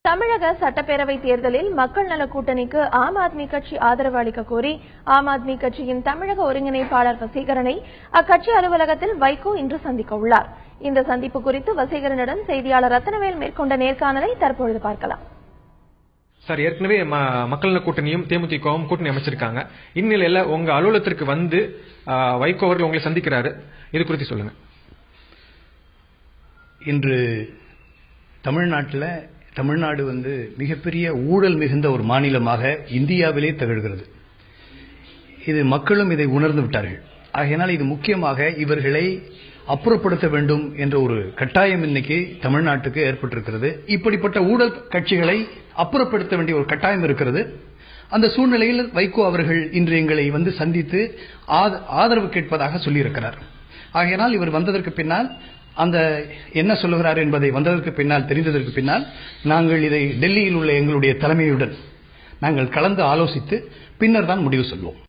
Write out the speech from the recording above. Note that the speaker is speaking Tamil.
தமிழக சட்டப்பேரவை தேர்தலில் மக்கள் நல கூட்டணிக்கு ஆம் ஆத்மி கட்சி ஆதரவு அளிக்க கோரி ஆம் ஆத்மி கட்சியின் தமிழக ஒருங்கிணைப்பாளர் வசீகரனை அக்கட்சி அலுவலகத்தில் வைகோ இன்று சந்திக்க உள்ளார். இந்த சந்திப்பு குறித்து வசீகரனுடன் செய்தியாளர் ரத்னவேல் மேற்கொண்ட நேர்காணலை தற்பொழுது பார்க்கலாம். சார், ஏற்கனவே மக்கள் நல கூட்டணியும் தேமுதிகவும் கூட்டணி அமைச்சிருக்காங்க. இந்நிலையில உங்க அலுவலகத்திற்கு வந்து வைகோ அவர்கள் உங்களை சந்திக்கிறாரு. இது குறித்து சொல்லுங்க. இன்று தமிழ்நாடு மிகப்பெரிய ஊழல் மிகுந்த ஒரு மாநிலமாக இந்தியாவிலே திகழ்கிறது. இது மக்களும் இதை உணர்ந்து விட்டார்கள். ஆகையினால் இது முக்கியமாக இவர்களை அப்புறப்படுத்த வேண்டும் என்ற ஒரு கட்டாயம் இன்னைக்கு தமிழ்நாட்டுக்கு ஏற்பட்டிருக்கிறது. இப்படிப்பட்ட ஊழல் கட்சிகளை அப்புறப்படுத்த வேண்டிய ஒரு கட்டாயம் இருக்கிறது. அந்த சூழ்நிலையில் வைகோ அவர்கள் இன்று எங்களை சந்தித்து ஆதரவு கேட்பதாக சொல்லியிருக்கிறார். ஆகையினால் இவர் வந்ததற்கு பின்னால் அந்த என்ன சொல்லுகிறார் என்பதை வந்ததற்கு பின்னால் தெரிந்ததற்கு பின்னால் நாங்கள் இதை டெல்லியில் உள்ள எங்களுடைய தலைமையுடன் நாங்கள் கலந்து ஆலோசித்து பின்னர் தான் முடிவு சொல்வோம்.